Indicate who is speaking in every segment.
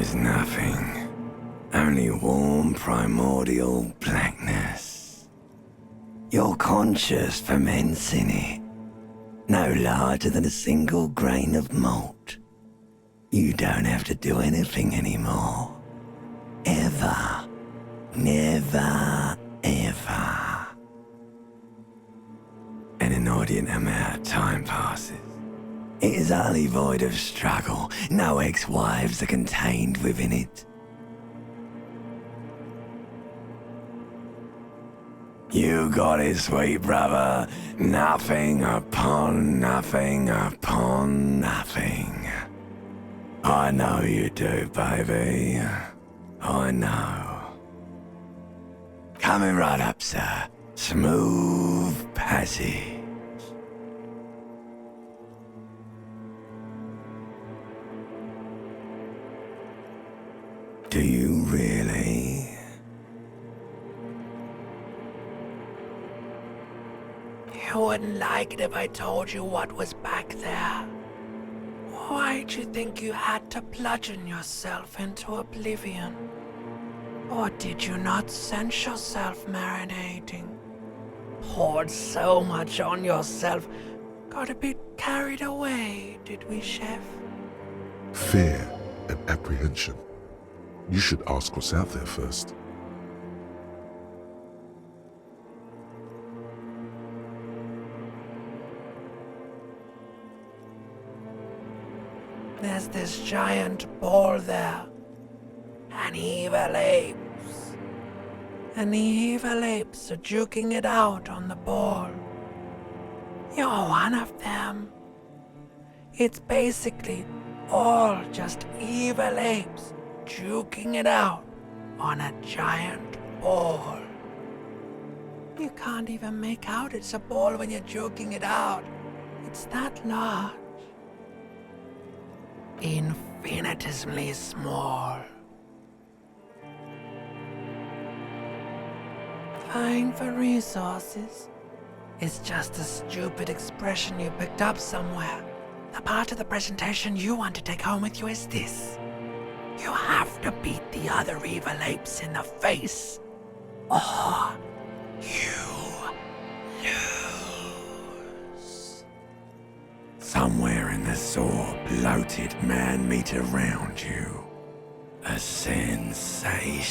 Speaker 1: There's nothing. Only warm primordial blackness. You're conscious ferments in it. No larger than a single grain of malt. You don't have to do anything anymore. Ever. Never, ever. An inordinate amount of time passes. It is utterly void of struggle. No ex-wives are contained within it. You got it, sweet brother. Nothing upon nothing upon nothing. I know you do, baby. I know. Coming right up, sir. Smooth passage. Do you really?
Speaker 2: You wouldn't like it if I told you what was back there. Why'd you think you had to bludgeon yourself into oblivion? Or did you not sense yourself marinating? Poured so much on yourself, got a bit carried away, did we, Chef?
Speaker 3: Fear and apprehension. You should ask what's out there first.
Speaker 2: There's this giant ball there. An evil apes. And the evil apes are juking it out on the ball. You're one of them. It's basically all just evil apes juking it out on a giant ball. You can't even make out it's a ball when you're juking it out. It's that large. Infinitesimally small. Vying for resources is just a stupid expression you picked up somewhere. The part of the presentation you want to take home with you is this. You have to beat the other evil apes in the face, or you lose.
Speaker 1: Somewhere in the sore, bloated man-meat around you. A sensation.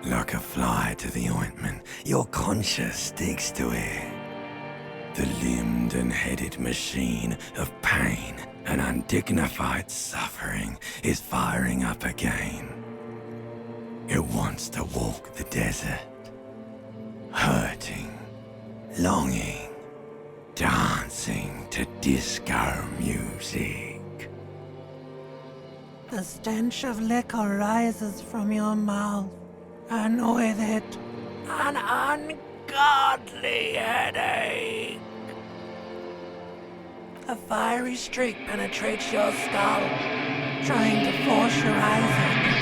Speaker 1: Like a fly to the ointment, your conscience sticks to it. The limbed and headed machine of pain and undignified suffering is firing up again. It wants to walk the desert, hurting, longing, dancing to disco music.
Speaker 2: The stench of liquor rises from your mouth, and with it, an ungodly headache. A fiery streak penetrates your skull, trying to force your eyes open.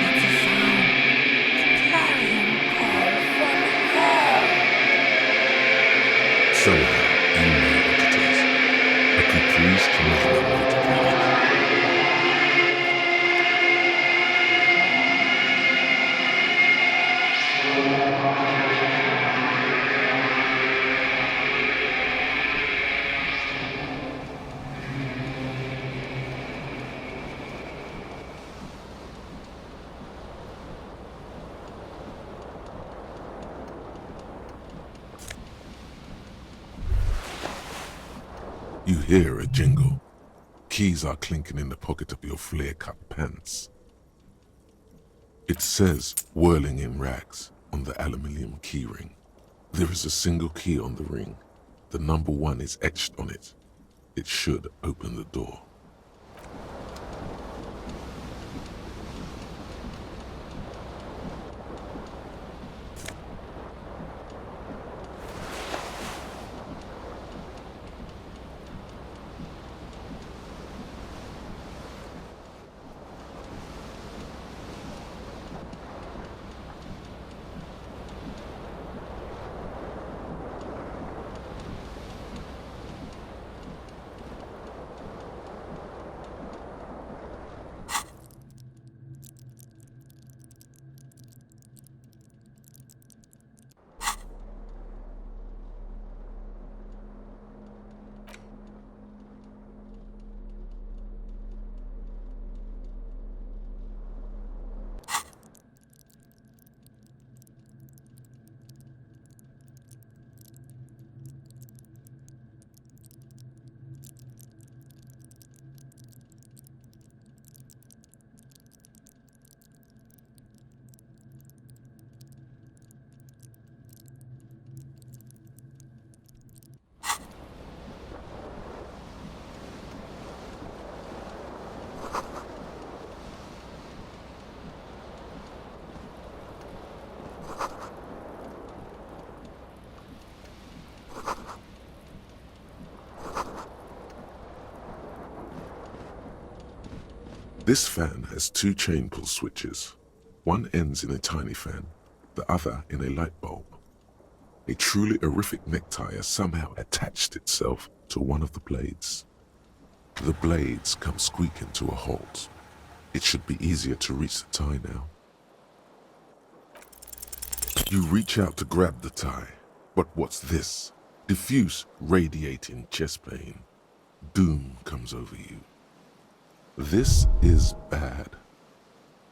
Speaker 2: It's a sound, a clarion call from hell.
Speaker 3: Somehow, you know what it is. A caprice to make them want to kill it. You hear a jingle. Keys are clinking in the pocket of your flare-cut pants. It says, whirling in rags, on the aluminium keyring. There is a single key on the ring. The number 1 is etched on it. It should open the door. This fan has two chain pull switches. One ends in a tiny fan, the other in a light bulb. A truly horrific necktie has somehow attached itself to one of the blades. The blades come squeaking to a halt. It should be easier to reach the tie now. You reach out to grab the tie, but what's this? Diffuse, radiating chest pain. Doom comes over you. This is bad.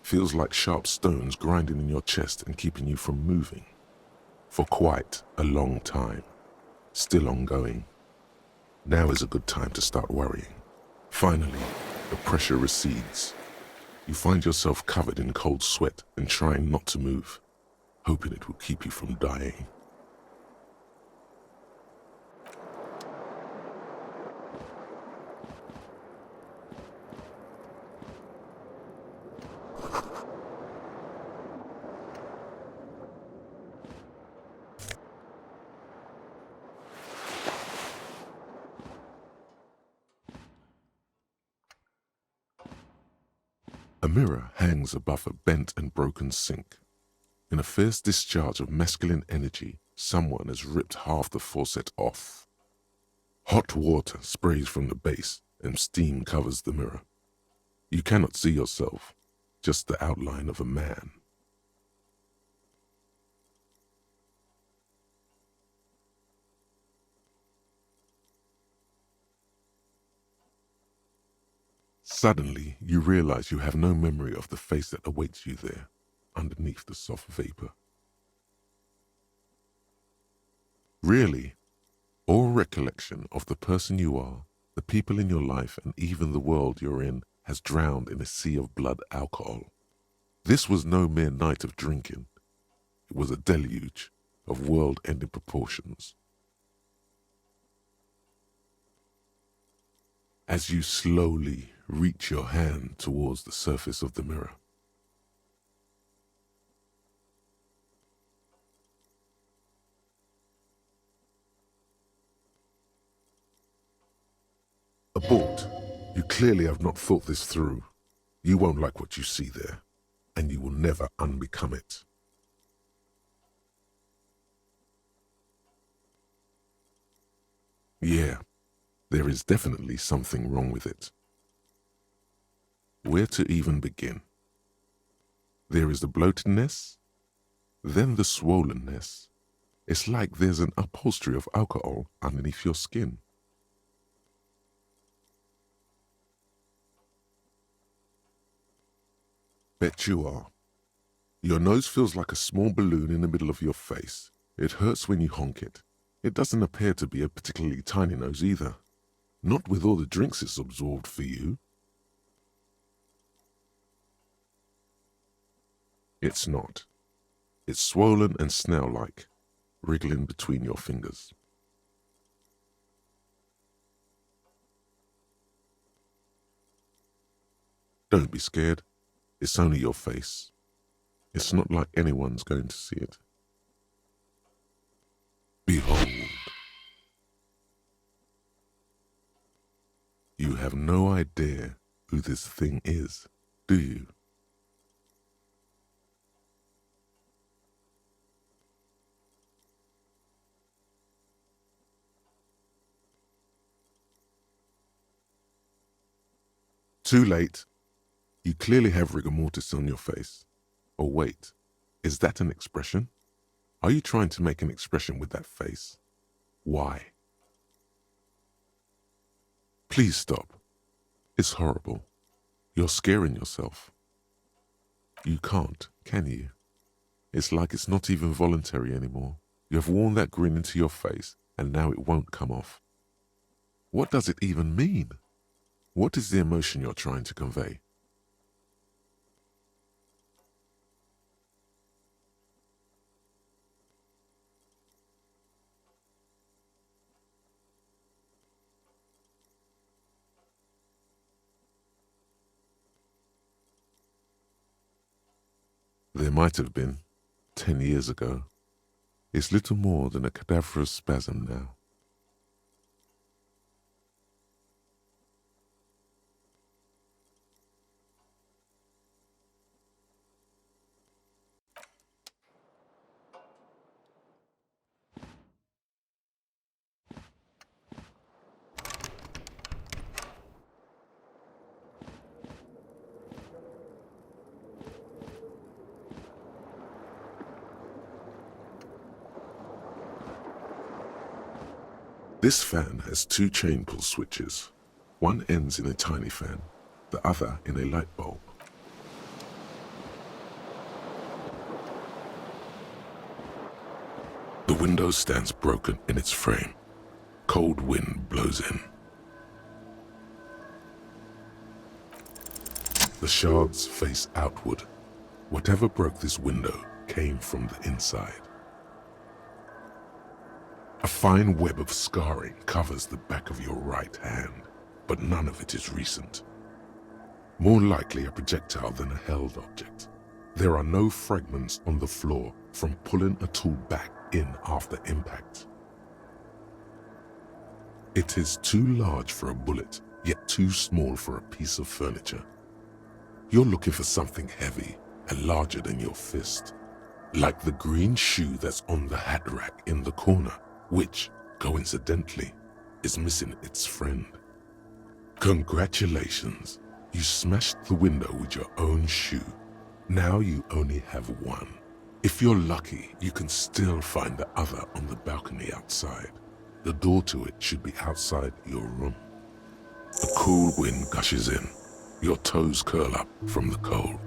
Speaker 3: Feels like sharp stones grinding in your chest and keeping you from moving. For quite a long time. Still ongoing. Now is a good time to start worrying. Finally, the pressure recedes. You find yourself covered in cold sweat and trying not to move, hoping it will keep you from dying. A mirror hangs above a bent and broken sink. In a fierce discharge of masculine energy, someone has ripped half the faucet off. Hot water sprays from the base and steam covers the mirror. You cannot see yourself, just the outline of a man. Suddenly, you realize you have no memory of the face that awaits you there, underneath the soft vapor. Really, all recollection of the person you are, the people in your life, and even the world you're in has drowned in a sea of blood alcohol. This was no mere night of drinking. It was a deluge of world-ending proportions. As you slowly reach your hand towards the surface of the mirror, abort. You clearly have not thought this through. You won't like what you see there, and you will never unbecome it. Yeah, there is definitely something wrong with it. Where to even begin? There is the bloatedness, then the swollenness. It's like there's an upholstery of alcohol underneath your skin. Bet you are. Your nose feels like a small balloon in the middle of your face. It hurts when you honk it. It doesn't appear to be a particularly tiny nose either. Not with all the drinks it's absorbed for you. It's not. It's swollen and snail-like, wriggling between your fingers. Don't be scared. It's only your face. It's not like anyone's going to see it. Behold. You have no idea who this thing is, do you? Too late. You clearly have rigor mortis on your face. Or wait, is that an expression? Are you trying to make an expression with that face? Why? Please stop. It's horrible. You're scaring yourself. You can't, can you? It's like it's not even voluntary anymore. You have worn that grin into your face, and now it won't come off. What does it even mean? What is the emotion you're trying to convey? There might have been, 10 years ago. It's little more than a cadaverous spasm now. This fan has two chain pull switches. One ends in a tiny fan, the other in a light bulb. The window stands broken in its frame. Cold wind blows in. The shards face outward. Whatever broke this window came from the inside. A fine web of scarring covers the back of your right hand, but none of it is recent. More likely a projectile than a held object. There are no fragments on the floor from pulling a tool back in after impact. It is too large for a bullet, yet too small for a piece of furniture. You're looking for something heavy and larger than your fist, like the green shoe that's on the hat rack in the corner, which, coincidentally, is missing its friend. Congratulations, you smashed the window with your own shoe. Now you only have one. If you're lucky, you can still find the other on the balcony outside. The door to it should be outside your room. A cool wind gushes in. Your toes curl up from the cold.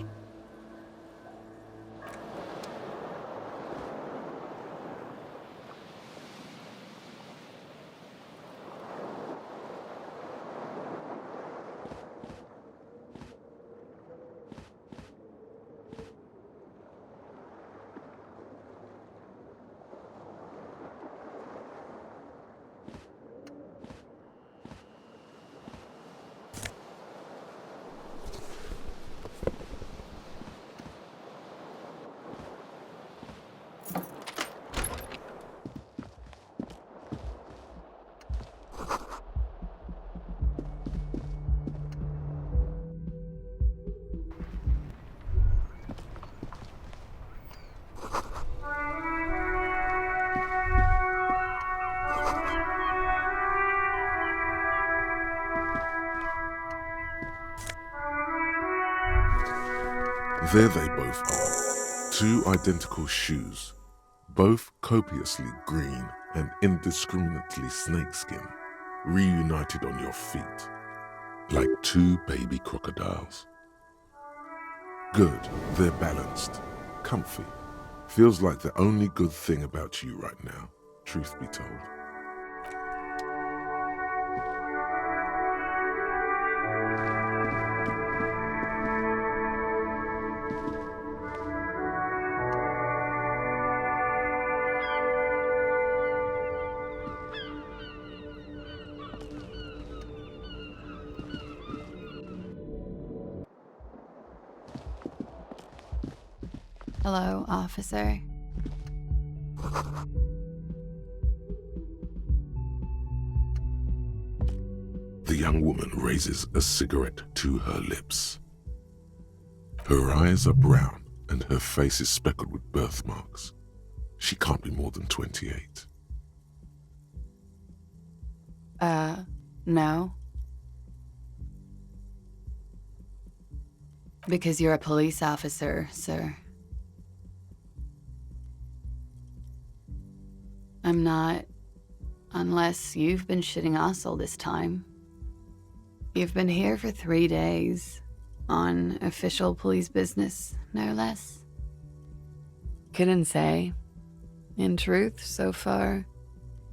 Speaker 3: There they both are, two identical shoes, both copiously green and indiscriminately snakeskin, reunited on your feet, like two baby crocodiles. Good, they're balanced, comfy. Feels like the only good thing about you right now, truth be told.
Speaker 4: Hello, officer.
Speaker 3: The young woman raises a cigarette to her lips. Her eyes are brown and her face is speckled with birthmarks. She can't be more than 28.
Speaker 4: No. Because you're a police officer, sir. I'm not, unless you've been shitting us all this time. You've been here for 3 days, on official police business, no less. Couldn't say. In truth, so far,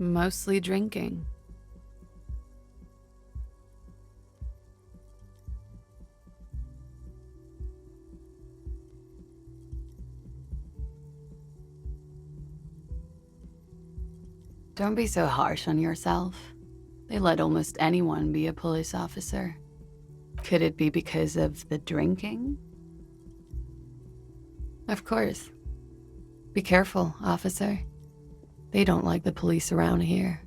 Speaker 4: mostly drinking. Don't be so harsh on yourself. They let almost anyone be a police officer. Could it be because of the drinking? Of course. Be careful, officer. They don't like the police around here.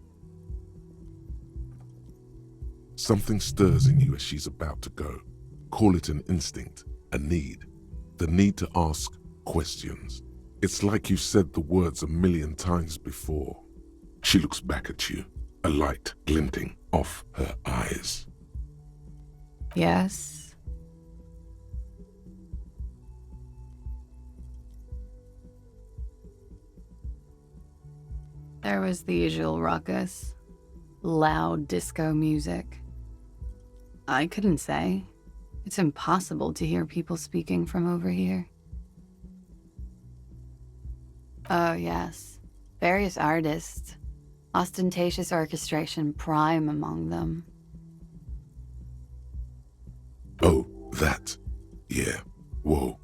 Speaker 3: Something stirs in you as she's about to go. Call it an instinct, a need. The need to ask questions. It's like you've said the words 1,000,000 times before. She looks back at you, a light glinting off her eyes.
Speaker 4: Yes? There was the usual ruckus. loud disco music. I couldn't say. It's impossible to hear people speaking from over here. Oh, yes. Various artists. Ostentatious orchestration prime among them.
Speaker 3: Oh, that. Yeah. Whoa.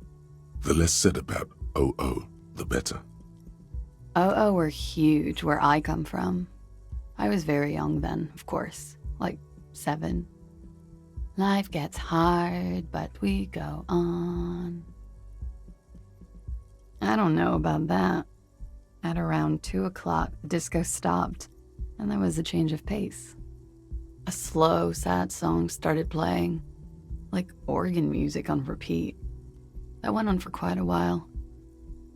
Speaker 3: The less said about OO, the better.
Speaker 4: OO were huge where I come from. I was very young then, of course. Like 7. Life gets hard, but we go on. I don't know about that. At around 2 o'clock, the disco stopped, and there was a change of pace. A slow, sad song started playing, like organ music on repeat. That went on for quite a while.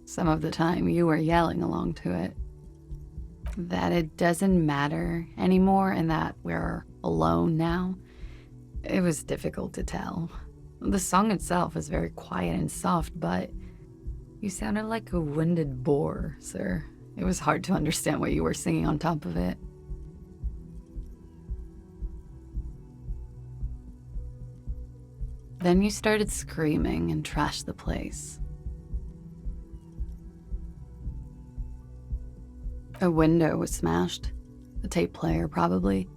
Speaker 4: Some of the time, you were yelling along to it. That it doesn't matter anymore and that we're alone now, it was difficult to tell. The song itself was very quiet and soft, but you sounded like a winded boar, sir. It was hard to understand what you were singing on top of it. Then you started screaming and trashed the place. A window was smashed. A tape player, probably.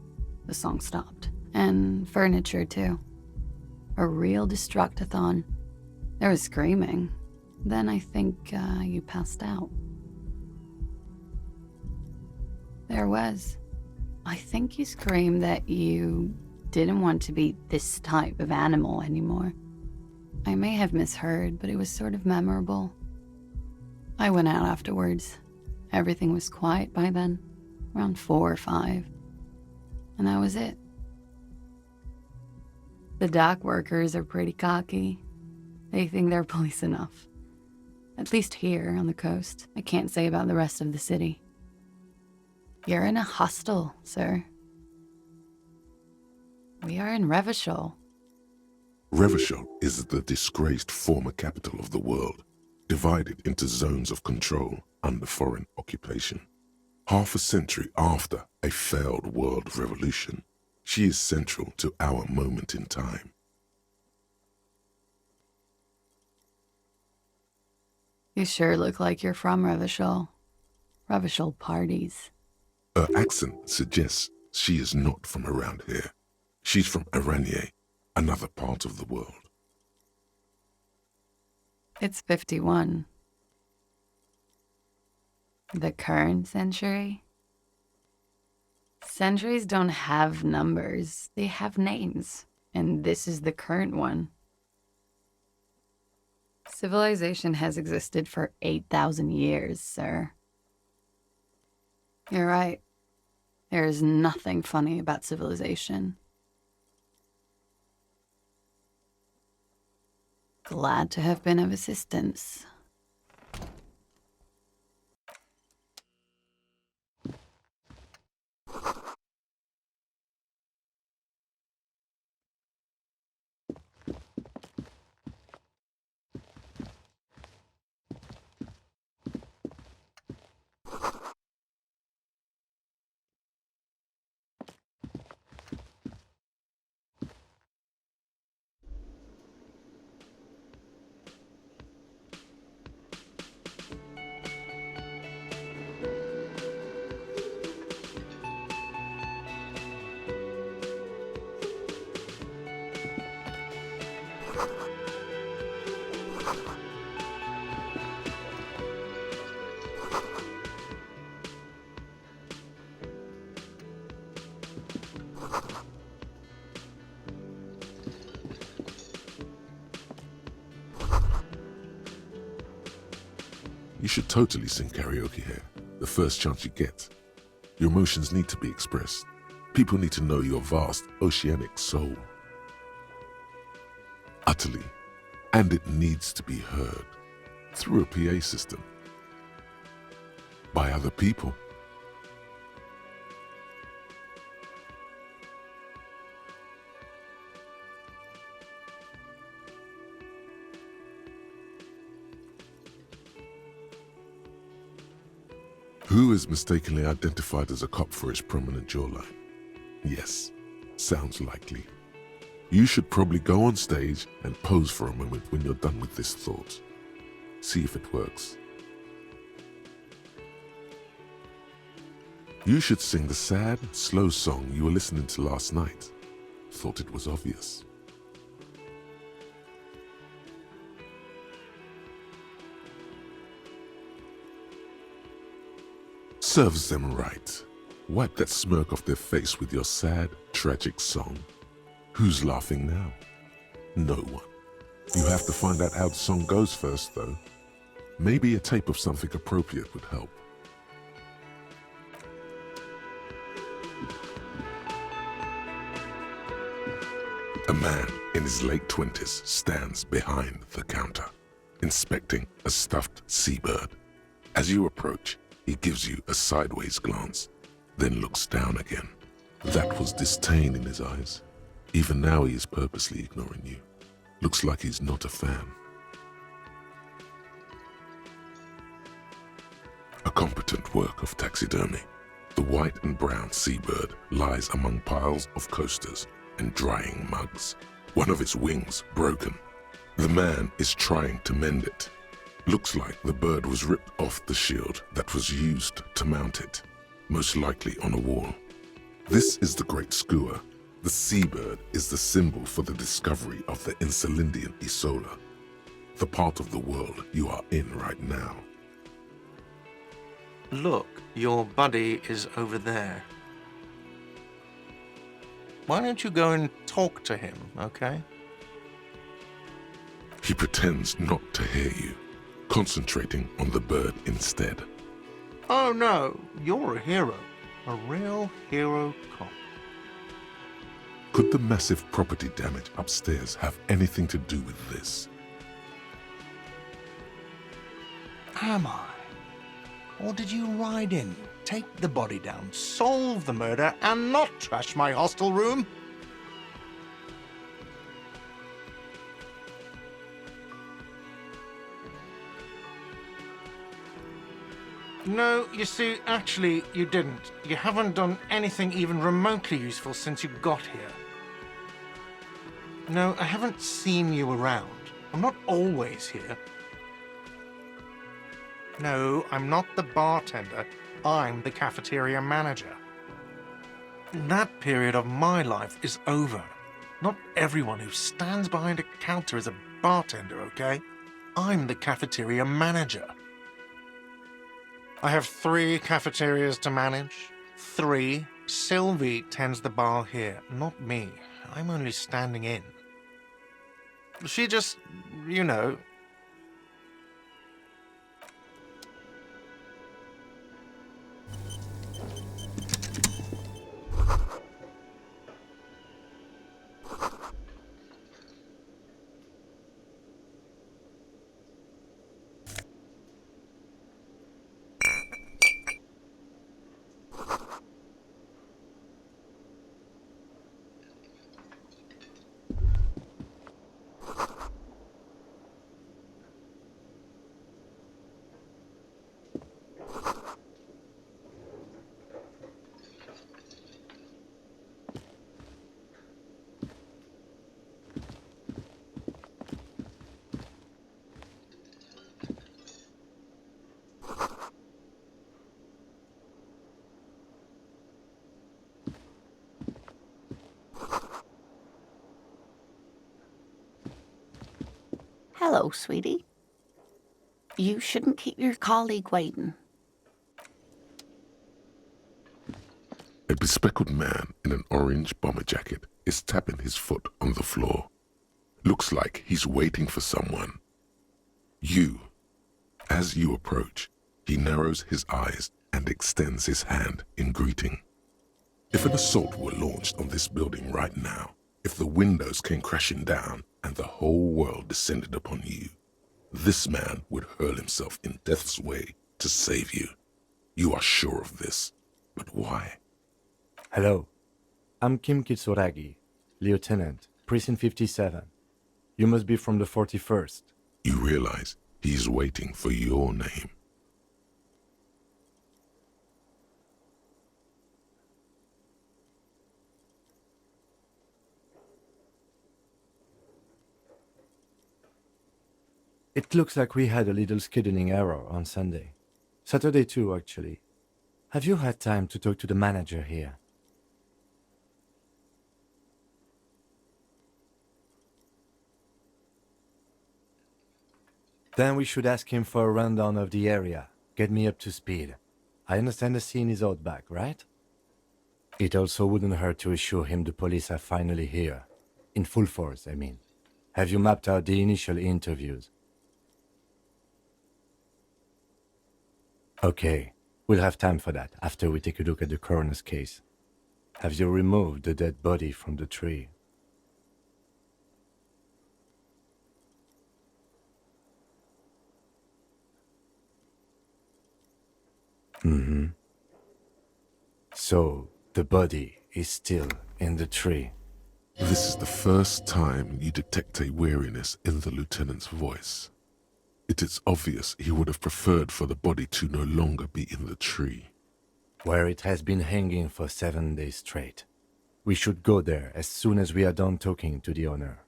Speaker 4: The song stopped. And furniture, too. A real destructathon. There was screaming. Then I think you passed out. There was. I think you screamed that you didn't want to be this type of animal anymore. I may have misheard, but it was sort of memorable. I went out afterwards. Everything was quiet by then, around 4 or 5. And that was it. The dock workers are pretty cocky. They think they're police enough. At least here on the coast. I can't say about the rest of the city. You're in a hostel, sir. We are in Revachol.
Speaker 3: Revachol is the disgraced former capital of the world, divided into zones of control under foreign occupation. Half a century after a failed world revolution, she is central to our moment in time.
Speaker 4: You sure look like you're from Revachol. Revachol parties.
Speaker 3: Her accent suggests she is not from around here. She's from Aranier, another part of the world.
Speaker 4: It's 51. The current century? Centuries don't have numbers, they have names, and this is the current one. Civilization has existed for 8,000 years, sir. You're right. There is nothing funny about civilization. Glad to have been of assistance.
Speaker 3: You should totally sing karaoke here, the first chance you get. Your emotions need to be expressed. People need to know your vast oceanic soul. Utterly. And it needs to be heard through a PA system. By other people. Who is mistakenly identified as a cop for his prominent jawline? Yes, sounds likely. You should probably go on stage and pose for a moment when you're done with this thought. See if it works. You should sing the sad, slow song you were listening to last night. Thought it was obvious. Serves them right. Wipe that smirk off their face with your sad, tragic song. Who's laughing now? No one. You have to find out how the song goes first, though. Maybe a tape of something appropriate would help. A man in his late 20s stands behind the counter, inspecting a stuffed seabird. As you approach, he gives you a sideways glance, then looks down again. That was disdain in his eyes. Even now he is purposely ignoring you. Looks like he's not a fan. A competent work of taxidermy. The white and brown seabird lies among piles of coasters and drying mugs. One of its wings broken. The man is trying to mend it. Looks like the bird was ripped off the shield that was used to mount it, most likely on a wall. This is the Great Skua. The seabird is the symbol for the discovery of the Insulindian Isola, the part of the world you are in right now.
Speaker 5: Look, your buddy is over there. Why don't you go and talk to him, okay?
Speaker 3: He pretends not to hear you, concentrating on the bird instead.
Speaker 5: Oh no, you're a hero. A real hero cop.
Speaker 3: Could the massive property damage upstairs have anything to do with this?
Speaker 5: Am I? Or did you ride in, take the body down, solve the murder, and not trash my hostel room? No, you see, actually, you didn't. You haven't done anything even remotely useful since you got here. No, I haven't seen you around. I'm not always here. No, I'm not the bartender. I'm the cafeteria manager. That period of my life is over. Not everyone who stands behind a counter is a bartender, okay? I'm the cafeteria manager. I have 3 cafeterias to manage. 3. Sylvie tends the bar here, not me. I'm only standing in. She just, you know...
Speaker 6: Hello, sweetie. You shouldn't keep your colleague waiting.
Speaker 3: A bespectacled man in an orange bomber jacket is tapping his foot on the floor. Looks like he's waiting for someone. You. As you approach, he narrows his eyes and extends his hand in greeting. If an assault were launched on this building right now, if the windows came crashing down and the whole world descended upon you, this man would hurl himself in death's way to save you. You are sure of this, but why?
Speaker 7: Hello, I'm Kim Kitsuragi, Lieutenant, Precinct 57. You must be from the 41st.
Speaker 3: You realize he is waiting for your name.
Speaker 7: It looks like we had a little scheduling error on Sunday. Saturday too, actually. Have you had time to talk to the manager here? Then we should ask him for a rundown of the area. Get me up to speed. I understand the scene is out back, right? It also wouldn't hurt to assure him the police are finally here. In full force, I mean. Have you mapped out the initial interviews? Okay, we'll have time for that after we take a look at the coroner's case. Have you removed the dead body from the tree? Mm-hmm. So, the body is still in the tree.
Speaker 3: This is the first time you detect a weariness in the lieutenant's voice. It is obvious he would have preferred for the body to no longer be in the tree.
Speaker 7: Where it has been hanging for 7 days straight. We should go there as soon as we are done talking to the owner.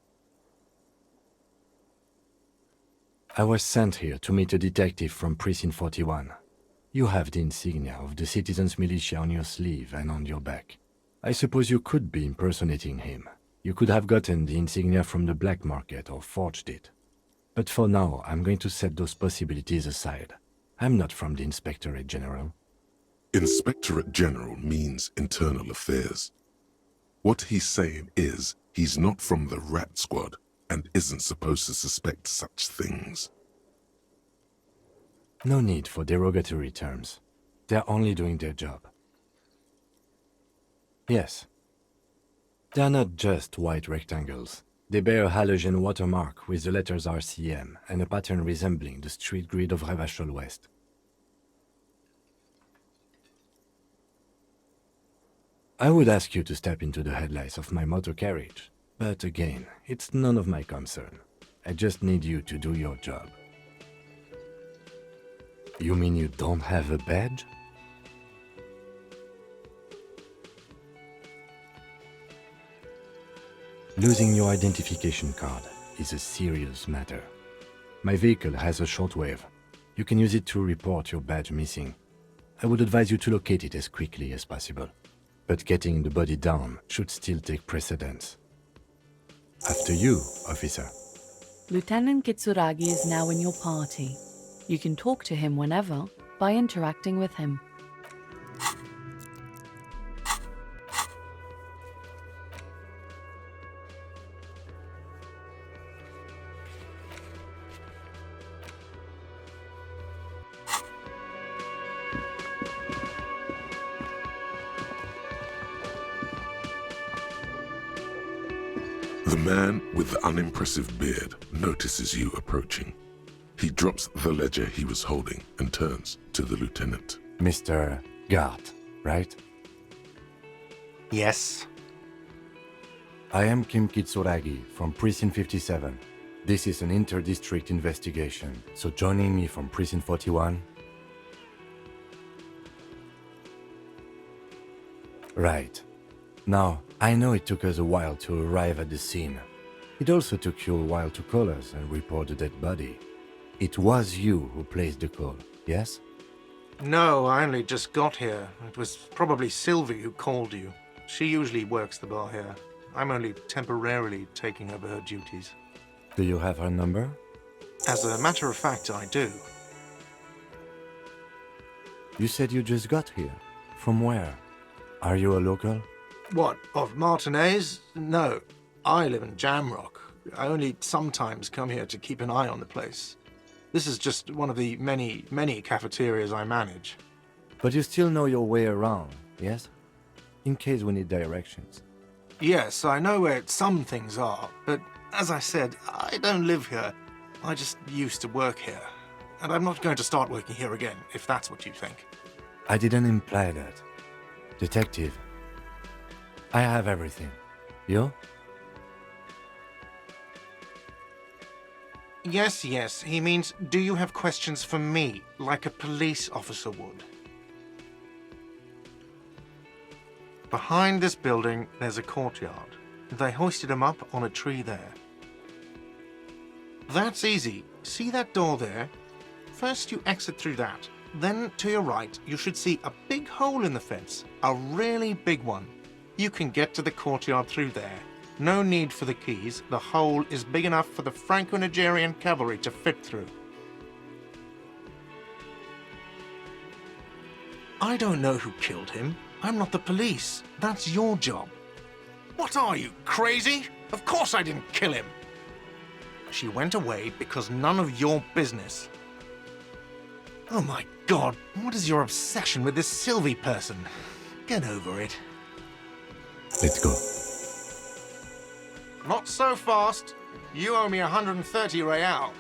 Speaker 7: I was sent here to meet a detective from Precinct 41. You have the insignia of the citizens' militia on your sleeve and on your back. I suppose you could be impersonating him. You could have gotten the insignia from the black market or forged it. But for now, I'm going to set those possibilities aside. I'm not from the Inspectorate General.
Speaker 3: Inspectorate General means internal affairs. What he's saying is he's not from the Rat Squad and isn't supposed to suspect such things.
Speaker 7: No need for derogatory terms. They're only doing their job. Yes. They're not just white rectangles. They bear a halogen watermark with the letters RCM and a pattern resembling the street grid of Revachol West. I would ask you to step into the headlights of my motor carriage, but again, it's none of my concern. I just need you to do your job. You mean you don't have a badge? Losing your identification card is a serious matter. My vehicle has a shortwave. You can use it to report your badge missing. I would advise you to locate it as quickly as possible. But getting the body down should still take precedence. After you, officer.
Speaker 8: Lieutenant Kitsuragi is now in your party. You can talk to him whenever by interacting with him.
Speaker 3: The man with the unimpressive beard notices you approaching. He drops the ledger he was holding and turns to the lieutenant.
Speaker 7: Mr. Gart, right?
Speaker 5: Yes.
Speaker 7: I am Kim Kitsuragi from Precinct 57. This is an inter-district investigation, so joining me from Precinct 41... Right. Now, I know it took us a while to arrive at the scene. It also took you a while to call us and report the dead body. It was you who placed the call, yes?
Speaker 5: No, I only just got here. It was probably Sylvie who called you. She usually works the bar here. I'm only temporarily taking over her duties.
Speaker 7: Do you have her number?
Speaker 5: As a matter of fact, I do.
Speaker 7: You said you just got here. From where? Are you a local?
Speaker 5: What, of Martinez? No, I live in Jamrock. I only sometimes come here to keep an eye on the place. This is just one of the many, many cafeterias I manage.
Speaker 7: But you still know your way around, yes? In case we need directions.
Speaker 5: Yes, I know where some things are, but as I said, I don't live here. I just used to work here. And I'm not going to start working here again, if that's what you think.
Speaker 7: I didn't imply that. Detective, I have everything. You?
Speaker 5: Yes, yes, he means, do you have questions for me, like a police officer would? Behind this building, there's a courtyard. They hoisted him up on a tree there. That's easy. See that door there? First you exit through that. Then to your right, you should see a big hole in the fence. A really big one. You can get to the courtyard through there. No need for the keys. The hole is big enough for the Franco-Nigerian cavalry to fit through. I don't know who killed him. I'm not the police. That's your job. What are you, crazy? Of course I didn't kill him. She went away because none of your business. Oh my God, what is your obsession with this Sylvie person? Get over it.
Speaker 7: Let's go.
Speaker 5: Not so fast. You owe me 130 real.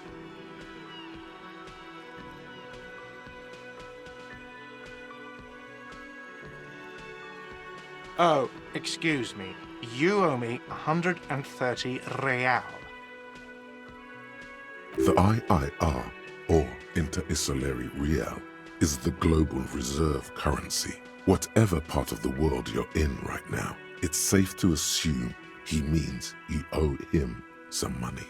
Speaker 5: Oh, excuse me. You owe me 130 real.
Speaker 3: The IIR, or Inter-Isolary Real, is the global reserve currency. Whatever part of the world you're in right now, it's safe to assume he means you owe him some money.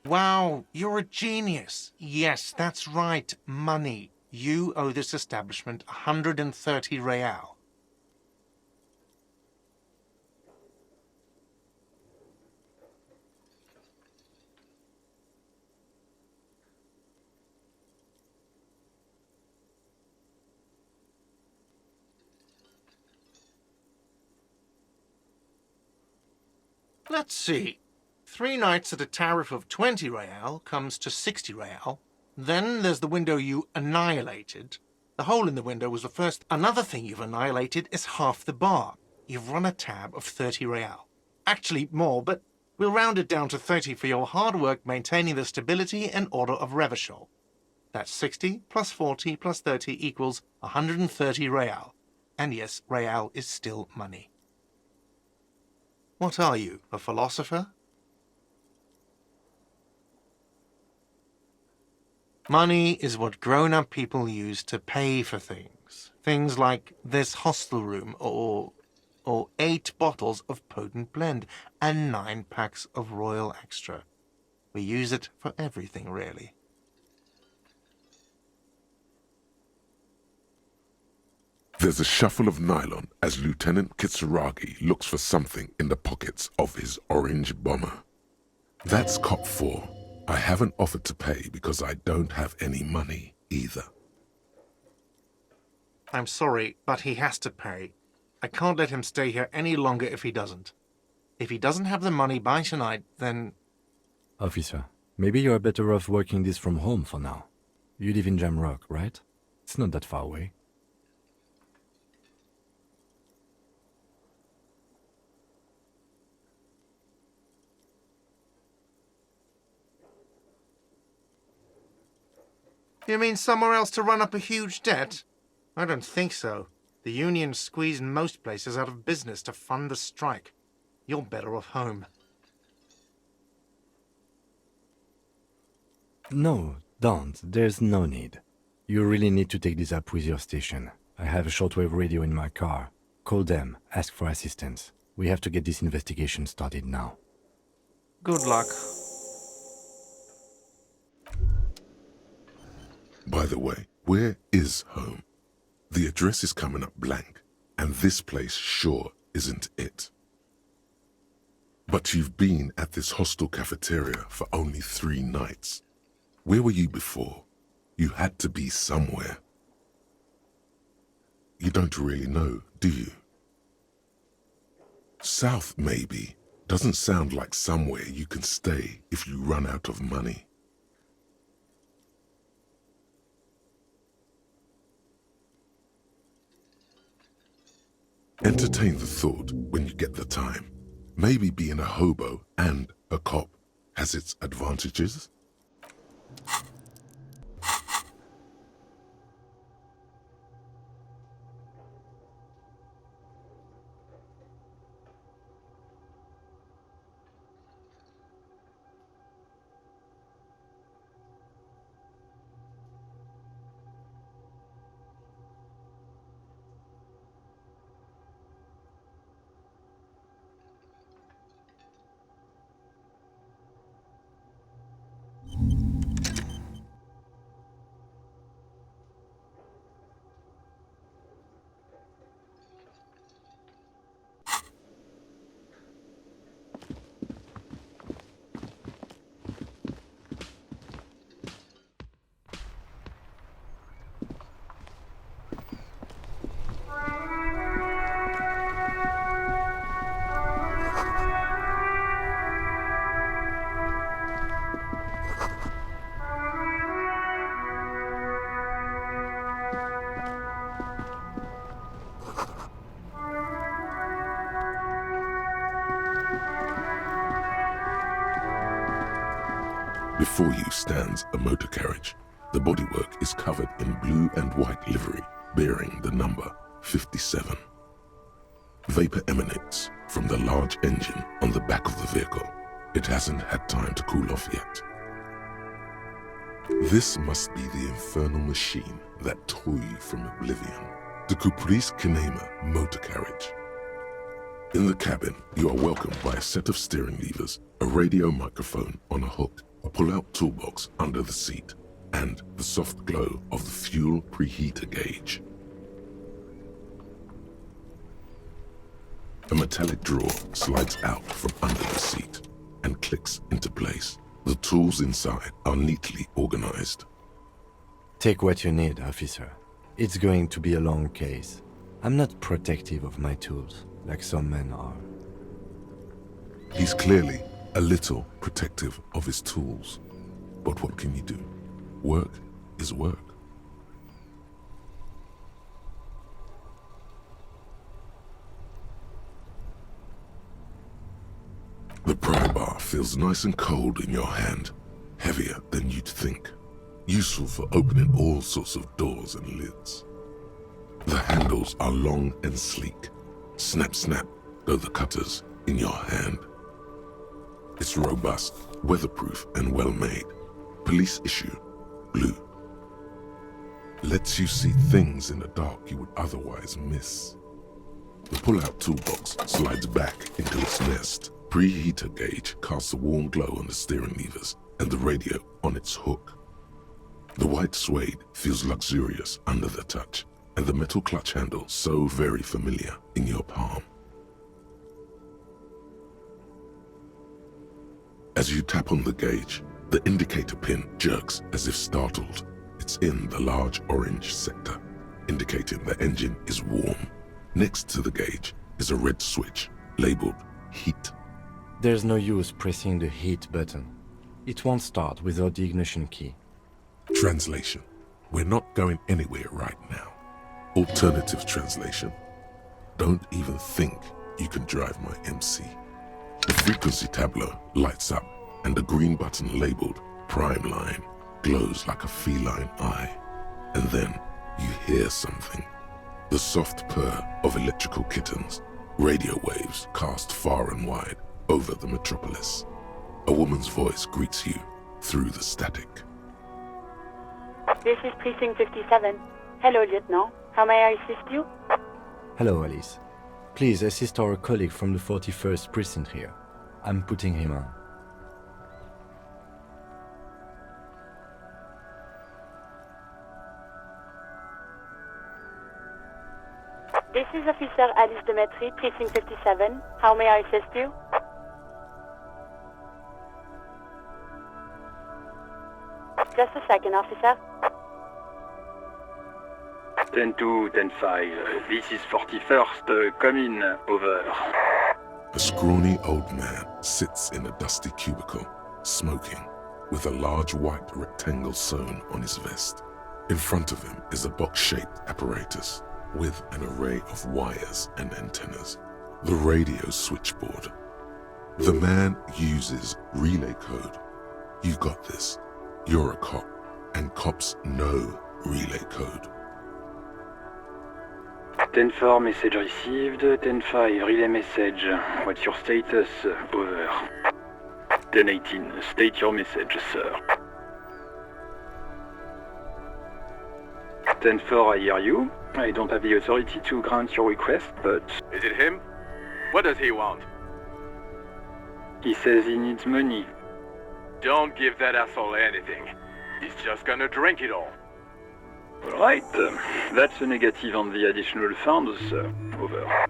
Speaker 5: Wow, you're a genius. Yes, that's right, money. You owe this establishment 130 real. Let's see. 3 nights at a tariff of 20 real comes to 60 real. Then there's the window you annihilated. The hole in the window was the first. Another thing you've annihilated is half the bar. You've run a tab of 30 real. Actually more, but we'll round it down to 30 for your hard work maintaining the stability and order of Revachol. That's 60 plus 40 plus 30 equals 130 real. And yes, real is still money. What are you, a philosopher? Money is what grown-up people use to pay for things. Things like this hostel room, or 8 bottles of potent blend, and 9 packs of Royal Extra. We use it for everything, really.
Speaker 3: There's a shuffle of nylon as Lieutenant Kitsuragi looks for something in the pockets of his orange bomber. That's cop 4. I haven't offered to pay because I don't have any money either.
Speaker 5: I'm sorry, but he has to pay. I can't let him stay here any longer if he doesn't. If he doesn't have the money by tonight, then...
Speaker 7: Officer, maybe you're better off working this from home for now. You live in Jamrock, right? It's not that far away.
Speaker 5: You mean somewhere else to run up a huge debt? I don't think so. The union squeezed most places out of business to fund the strike. You're better off home.
Speaker 7: No, don't. There's no need. You really need to take this up with your station. I have a shortwave radio in my car. Call them, ask for assistance. We have to get this investigation started now.
Speaker 5: Good luck.
Speaker 3: By the way, where is home? The address is coming up blank, and this place sure isn't it. But you've been at this hostel cafeteria for only 3 nights. Where were you before? You had to be somewhere. You don't really know, do you? South, maybe. Doesn't sound like somewhere you can stay if you run out of money. Entertain the thought when you get the time. Maybe being a hobo and a cop has its advantages. Before you stands a motor carriage. The bodywork is covered in blue and white livery, bearing the number 57. Vapor emanates from the large engine on the back of the vehicle. It hasn't had time to cool off yet. This must be the infernal machine that tore you from oblivion, the Caprice Kinema motor carriage. In the cabin, you are welcomed by a set of steering levers, a radio microphone on a hook, a pull-out toolbox under the seat, and the soft glow of the fuel preheater gauge. A metallic drawer slides out from under the seat and clicks into place. The tools inside are neatly organized.
Speaker 7: Take what you need, officer. It's going to be a long case. I'm not protective of my tools, like some men are.
Speaker 3: He's clearly a little protective of his tools. But what can you do? Work is work. The pry bar feels nice and cold in your hand, heavier than you'd think, useful for opening all sorts of doors and lids. The handles are long and sleek. Snap, snap go the cutters in your hand. It's robust, weatherproof, and well-made. Police issue, blue. Lets you see things in the dark you would otherwise miss. The pull-out toolbox slides back into its nest. Preheater gauge casts a warm glow on the steering levers and the radio on its hook. The white suede feels luxurious under the touch, and the metal clutch handle so very familiar in your palm. As you tap on the gauge, the indicator pin jerks as if startled. It's in the large orange sector, indicating the engine is warm. Next to the gauge is a red switch labeled heat.
Speaker 7: There's no use pressing the heat button. It won't start without the ignition key.
Speaker 3: Translation: we're not going anywhere right now. Alternative translation: don't even think you can drive my MC. The frequency tableau lights up and the green button labeled Prime Line glows like a feline eye. And then you hear something. The soft purr of electrical kittens, radio waves cast far and wide over the metropolis. A woman's voice greets you through the static.
Speaker 9: This is Precinct 57. Hello, Lieutenant. How may I assist you?
Speaker 7: Hello, Alice. Please assist our colleague from the 41st precinct here. I'm putting him on.
Speaker 9: This is Officer Alice Demetri, Precinct 57. How may I assist you? Just a second, officer.
Speaker 10: 10-2, 10-5. This is 41st. Come in. Over.
Speaker 3: A scrawny old man sits in a dusty cubicle, smoking, with a large white rectangle sewn on his vest. In front of him is a box-shaped apparatus with an array of wires and antennas. The radio switchboard. The man uses relay code. You got this. You're a cop, and cops know relay code.
Speaker 10: 10-4, message received. 10-5, relay message. What's your status? Over. 10-18, state your message, sir. 10-4, I hear you. I don't have the authority to grant your request, but...
Speaker 11: Is it him? What does he want?
Speaker 10: He says he needs money.
Speaker 11: Don't give that asshole anything. He's just gonna drink it all.
Speaker 10: Right. That's a negative on the additional funds, sir. Over.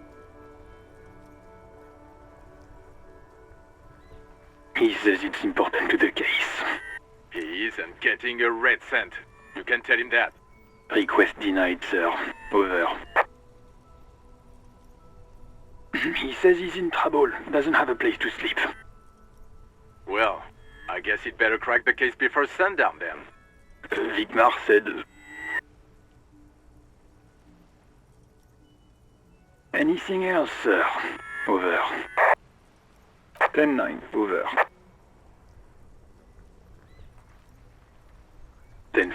Speaker 10: He says it's important to the case.
Speaker 11: He isn't getting a red cent. You can tell him that.
Speaker 10: Request denied, sir. Over. He says he's in trouble. Doesn't have a place to sleep.
Speaker 11: Well, I guess he'd better crack the case before sundown then.
Speaker 10: Vicmar said... Anything else, sir? Over. 10-9, over.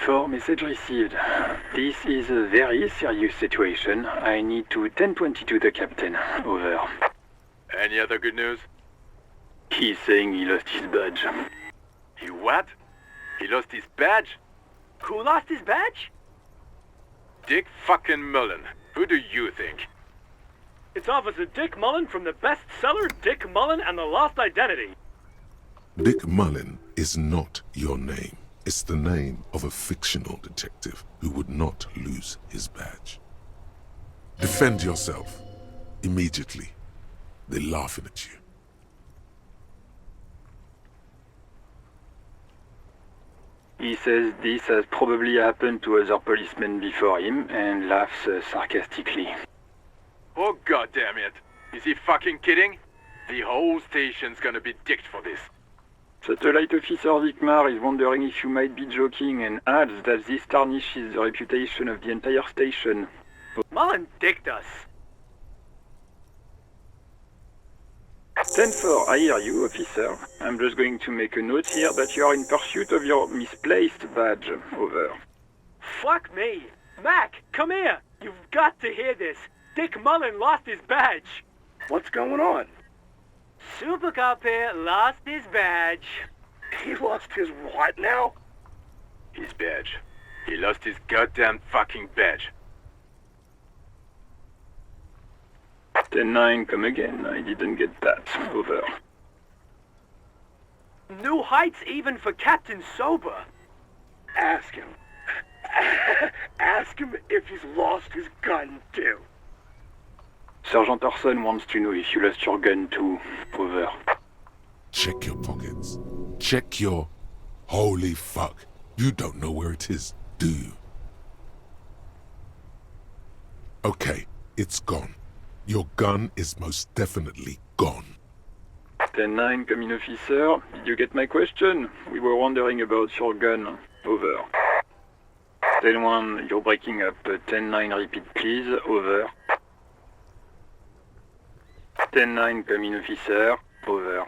Speaker 10: 10-4, message received. This is a very serious situation. I need to 1022 the captain. Over.
Speaker 11: Any other good news?
Speaker 10: He's saying he lost his badge.
Speaker 11: He what? He lost his badge?
Speaker 12: Who lost his badge?
Speaker 11: Dick fucking Mullen. Who do you think?
Speaker 12: It's Officer Dick Mullen from the bestseller Dick Mullen and the Lost Identity.
Speaker 3: Dick Mullen is not your name. It's the name of a fictional detective who would not lose his badge. Defend yourself. Immediately. They're laughing at you.
Speaker 10: He says this has probably happened to other policemen before him and laughs sarcastically.
Speaker 11: Oh god damn it. Is he fucking kidding? The whole station's gonna be dicked for this.
Speaker 10: Satellite Officer Vikmar is wondering if you might be joking and adds that this tarnishes the reputation of the entire station.
Speaker 12: Mullen dicked us.
Speaker 10: 10-4, I hear you, officer. I'm just going to make a note here that you are in pursuit of your misplaced badge. Over.
Speaker 12: Fuck me. Mac, come here. You've got to hear this. Dick Mullen lost his badge.
Speaker 13: What's going on?
Speaker 12: Super Cop here lost his badge.
Speaker 13: He lost his what now?
Speaker 11: His badge. He lost his goddamn fucking badge.
Speaker 10: 10-9, come again. I didn't get that. Over.
Speaker 12: New heights even for Captain Sober.
Speaker 13: Ask him. Ask him if he's lost his gun too.
Speaker 10: Sergeant Orson wants to know if you lost your gun too. Over.
Speaker 3: Check your pockets. Check your... Holy fuck. You don't know where it is, do you? Okay, it's gone. Your gun is most definitely gone.
Speaker 10: 10-9, come in, officer. Did you get my question? We were wondering about your gun. Over. 10-1, you're breaking up. 10-9, repeat please. Over. 10-9, come in, officer. Over.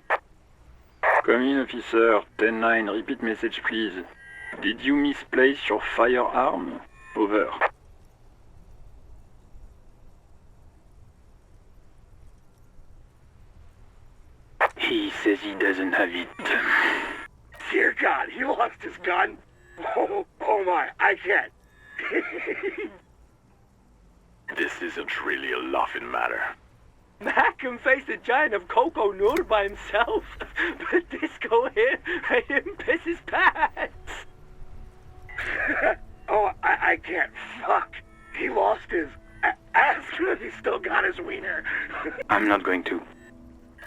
Speaker 10: Come in, officer. 10-9, repeat message please. Did you misplace your firearm? Over. He says he doesn't have it.
Speaker 13: Dear God, he lost his gun? Oh my, I can't.
Speaker 11: This isn't really a laughing matter.
Speaker 12: Mac can face a giant of Coco Noodle by himself, but Disco here made him piss his pants.
Speaker 13: Oh, I can't. Fuck. He lost his... Ask him if he's still got his wiener.
Speaker 10: I'm not going to.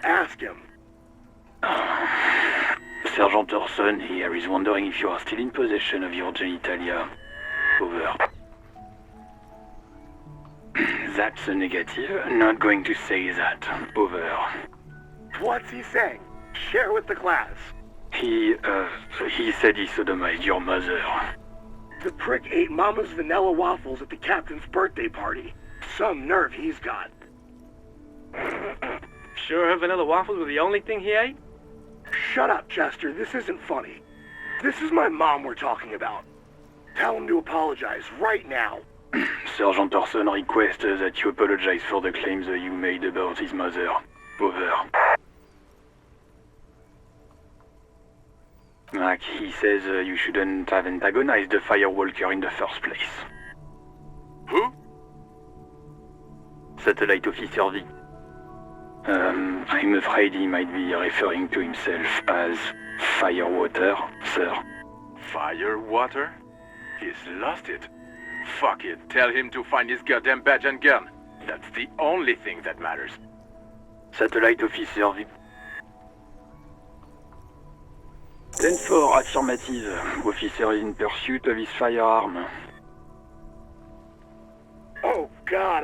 Speaker 13: Ask him.
Speaker 10: Sergeant Orson here is wondering if you are still in possession of your genitalia. Over. That's a negative. Not going to say that. Over.
Speaker 13: What's he saying? Share with the class.
Speaker 10: He said he sodomized your mother.
Speaker 13: The prick ate Mama's vanilla waffles at the captain's birthday party. Some nerve he's got.
Speaker 12: Sure her vanilla waffles were the only thing he ate?
Speaker 13: Shut up, Chester. This isn't funny. This is my mom we're talking about. Tell him to apologize right now.
Speaker 10: Sergeant Orson requests that you apologize for the claims you made about his mother. Over. Mac, he says you shouldn't have antagonized the Firewalker in the first place.
Speaker 11: Who?
Speaker 10: Satellite Officer V. I'm afraid he might be referring to himself as Firewater, sir.
Speaker 11: Firewater? He's lost it. Fuck it. Tell him to find his goddamn badge and gun. That's the only thing that matters.
Speaker 10: Satellite Officer V. 10-4, affirmative. Officer is in pursuit of his firearm.
Speaker 13: Oh, God,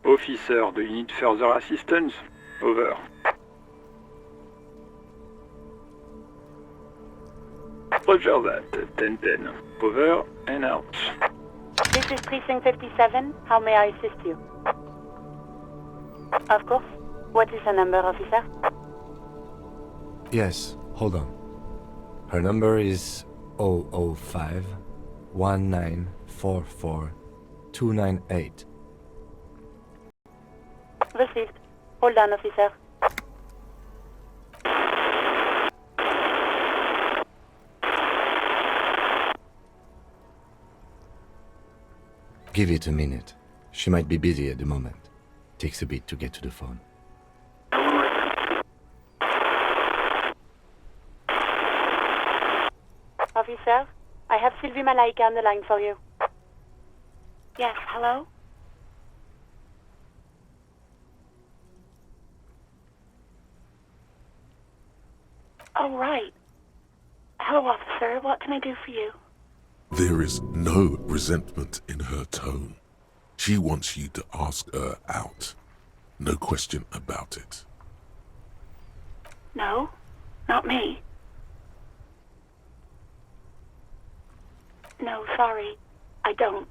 Speaker 10: Officer, do you need further assistance? Over. Roger that. 10-10. Over and out.
Speaker 9: This is Precinct 57. How may I assist you? Of course. What is the number, officer?
Speaker 7: Yes, hold on. Her number is 005 1944 298.
Speaker 9: Received. Hold on, officer.
Speaker 7: Give it a minute. She might be busy at the moment. Takes a bit to get to the phone.
Speaker 9: Officer, I have Sylvie Malaika on the line for you. Yes, hello? Oh, right. Hello, officer. What can I do for you?
Speaker 3: There is no resentment in her tone. She wants you to ask her out. No question about it.
Speaker 9: No, not me. No, sorry. I don't.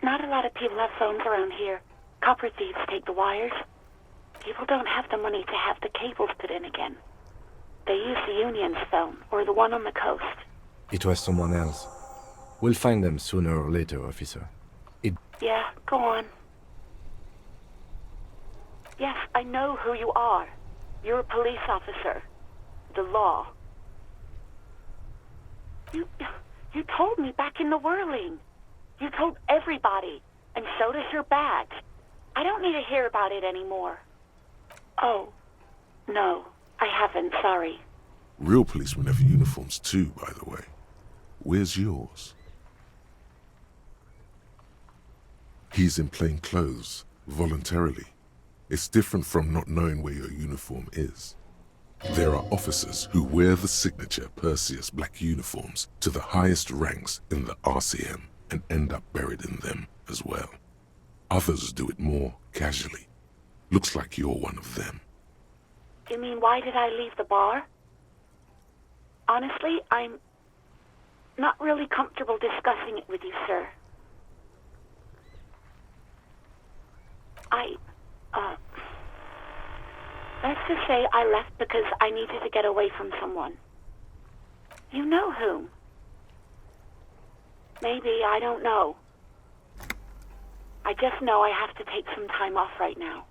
Speaker 9: Not a lot of people have phones around here. Copper thieves take the wires. People don't have the money to have the cables put in again. They use the Union's phone, or the one on the coast.
Speaker 7: It was someone else. We'll find them sooner or later, officer.
Speaker 9: Yeah, go on. Yes, I know who you are. You're a police officer. The law. You told me back in the whirling. You told everybody, and so does your badge. I don't need to hear about it anymore. Oh, no, I haven't, sorry.
Speaker 3: Real policemen have uniforms too, by the way. Where's yours? He's in plain clothes, voluntarily. It's different from not knowing where your uniform is. There are officers who wear the signature Perseus black uniforms to the highest ranks in the RCM and end up buried in them as well. Others do it more casually. Looks like you're one of them.
Speaker 9: You mean, why did I leave the bar? Honestly, I'm not really comfortable discussing it with you, sir. Let's just say I left because I needed to get away from someone. You know whom? Maybe, I don't know. I just know I have to take some time off right now.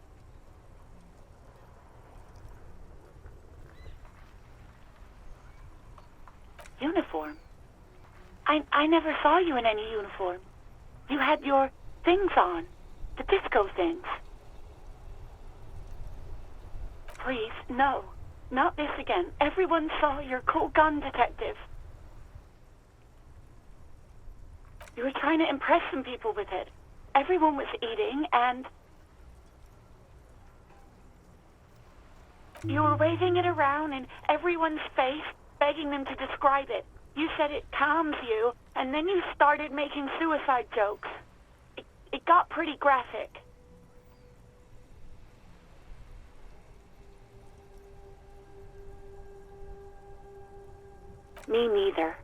Speaker 9: Uniform? I never saw you in any uniform. You had your things on. The disco things. Please, no. Not this again. Everyone saw your cool gun detective. You were trying to impress some people with it. Everyone was eating, and you were waving it around in everyone's face, begging them to describe it. You said it calms you, and then you started making suicide jokes. It got pretty graphic. Me neither.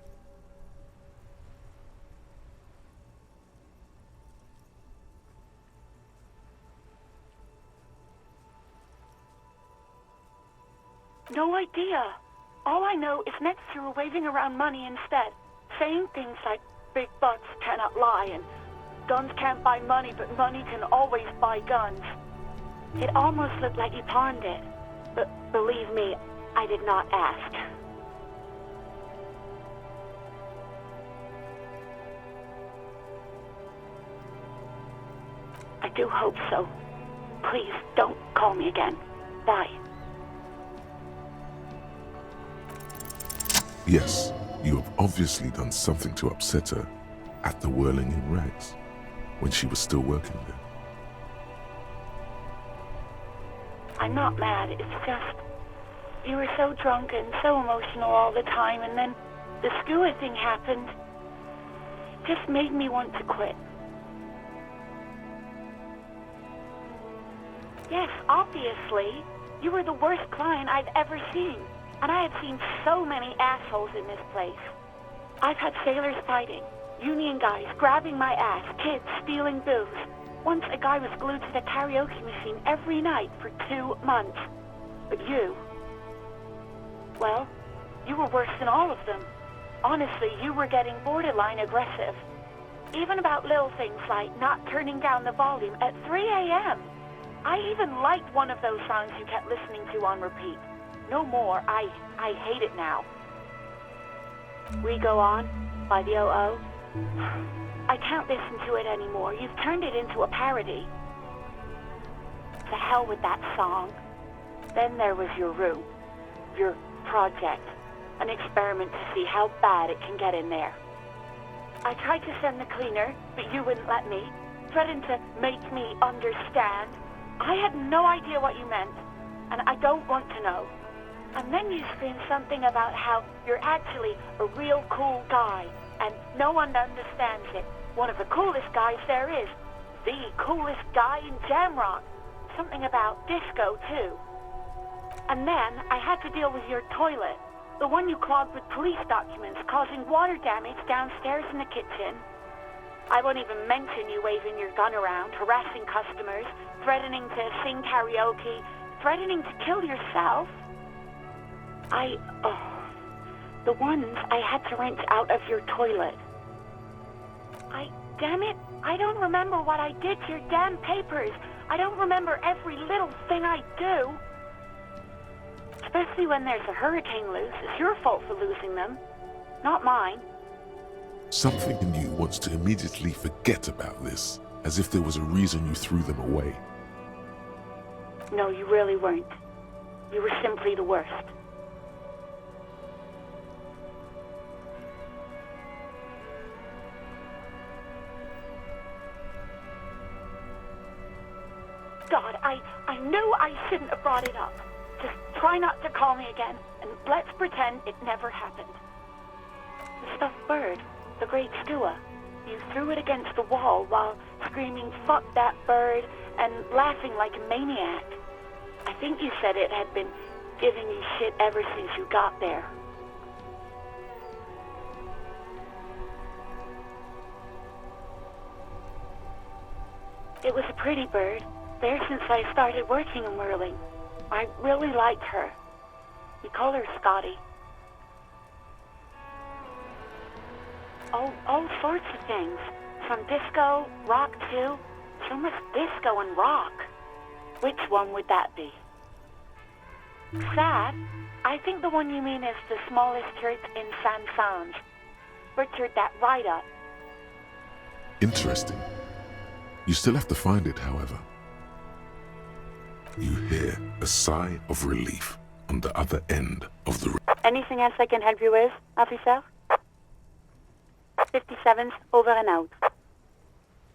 Speaker 9: No idea. All I know is next you were waving around money instead, saying things like big butts cannot lie and guns can't buy money, but money can always buy guns. It almost looked like you pawned it, but believe me, I did not ask. I do hope so. Please don't call me again. Bye.
Speaker 3: Yes, you have obviously done something to upset her at the Whirling in Rags when she was still working there.
Speaker 9: I'm not mad, it's just you were so drunk and so emotional all the time, and then the skua thing happened. It just made me want to quit. Yes, obviously. You were the worst client I've ever seen. And I have seen so many assholes in this place. I've had sailors fighting, union guys grabbing my ass, kids stealing booze. Once a guy was glued to the karaoke machine every night for 2 months. But you, well, you were worse than all of them. Honestly, you were getting borderline aggressive. Even about little things like not turning down the volume at 3 a.m. I even liked one of those songs you kept listening to on repeat. No more. I hate it now. We Go On by the O.O. I can't listen to it anymore. You've turned it into a parody. To hell with that song. Then there was your room. Your project. An experiment to see how bad it can get in there. I tried to send the cleaner, but you wouldn't let me. Threatened to make me understand. I had no idea what you meant, and I don't want to know. And then you screamed something about how you're actually a real cool guy, and no one understands it. One of the coolest guys there is. The coolest guy in Jamrock. Something about disco, too. And then I had to deal with your toilet. The one you clogged with police documents, causing water damage downstairs in the kitchen. I won't even mention you waving your gun around, harassing customers, threatening to sing karaoke, threatening to kill yourself. The ones I had to wrench out of your toilet. Damn it, I don't remember what I did to your damn papers. I don't remember every little thing I do. Especially when there's a hurricane loose. It's your fault for losing them, not mine.
Speaker 3: Something in you wants to immediately forget about this, as if there was a reason you threw them away.
Speaker 9: No, you really weren't. You were simply the worst. God, I knew I shouldn't have brought it up. Just try not to call me again, and let's pretend it never happened. The stuffed bird, the great skua, you threw it against the wall while screaming, "Fuck that bird," and laughing like a maniac. I think you said it had been giving you shit ever since you got there. It was a pretty bird, there since I started working in whirling. I really liked her. We call her Scotty. All sorts of things. From disco, rock too. So much disco and rock. Which one would that be? Sad? I think the one you mean is the smallest church in Saint-Saëns. Butchered that right up.
Speaker 3: Interesting. You still have to find it, however. You hear a sigh of relief on the other end of the...
Speaker 9: Anything else I can help you with, officer? 57's over and out.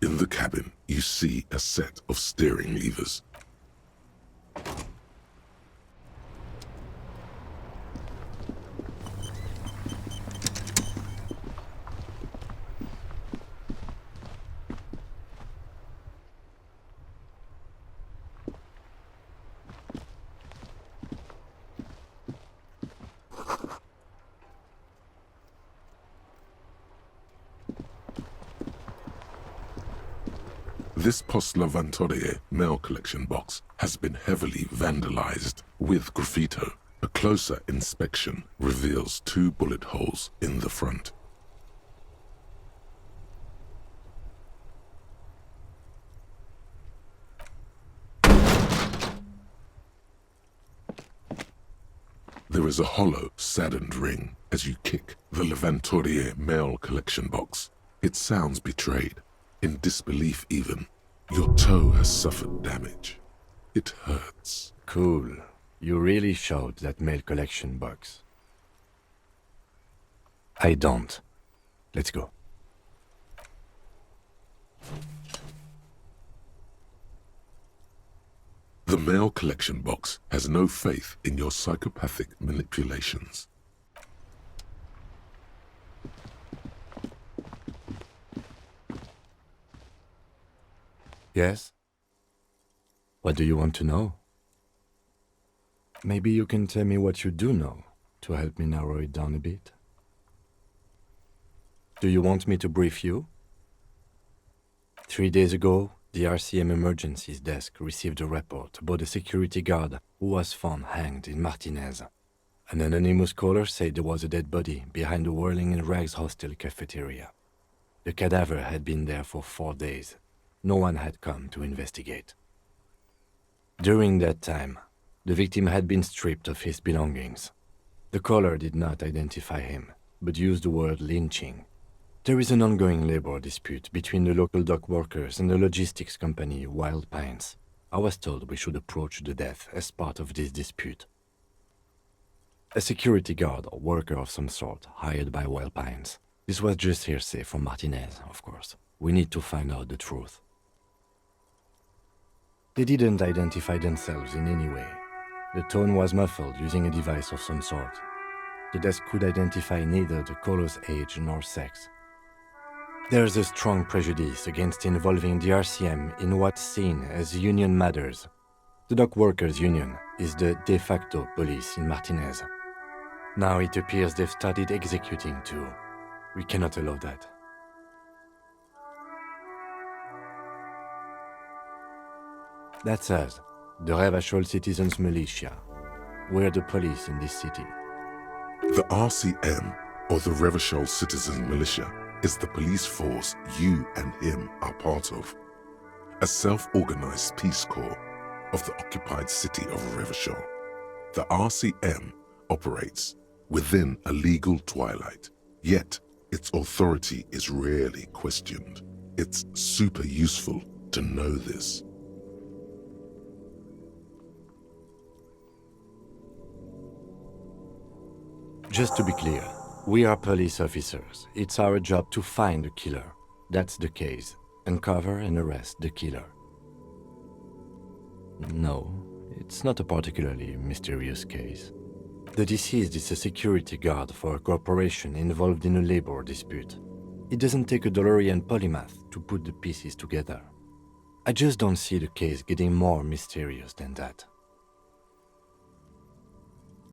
Speaker 3: In the cabin, you see a set of steering levers. This Post Lavantorie mail collection box has been heavily vandalized with graffito. A closer inspection reveals 2 bullet holes in the front. There is a hollow, saddened ring as you kick the Lavantorie mail collection box. It sounds betrayed, in disbelief even. Your toe has suffered damage. It hurts.
Speaker 7: Cool. You really showed that mail collection box. I don't. Let's go.
Speaker 3: The mail collection box has no faith in your psychopathic manipulations.
Speaker 7: Yes? What do you want to know? Maybe you can tell me what you do know to help me narrow it down a bit. Do you want me to brief you? 3 days ago, the RCM Emergencies Desk received a report about a security guard who was found hanged in Martinez. An anonymous caller said there was a dead body behind the Whirling in Rags hostel cafeteria. The cadaver had been there for 4 days. No one had come to investigate. During that time, the victim had been stripped of his belongings. The caller did not identify him, but used the word lynching. There is an ongoing labor dispute between the local dock workers and the logistics company Wild Pines. I was told we should approach the death as part of this dispute. A security guard or worker of some sort hired by Wild Pines. This was just hearsay from Martinez, of course. We need to find out the truth. They didn't identify themselves in any way. The tone was muffled using a device of some sort. The desk could identify neither the caller's age nor sex. There's a strong prejudice against involving the RCM in what's seen as union matters. The dock workers' union is the de facto police in Martinez. Now it appears they've started executing too. We cannot allow that. That's us, the Revachol Citizens Militia. We're the police in this city.
Speaker 3: The RCM, or the Revachol Citizen Militia, is the police force you and him are part of. A self-organized peace corps of the occupied city of Revachol. The RCM operates within a legal twilight, yet its authority is rarely questioned. It's super useful to know this.
Speaker 7: Just to be clear, we are police officers. It's our job to find the killer. That's the case. Uncover and arrest the killer. No, it's not a particularly mysterious case. The deceased is a security guard for a corporation involved in a labor dispute. It doesn't take a DeLorean polymath to put the pieces together. I just don't see the case getting more mysterious than that.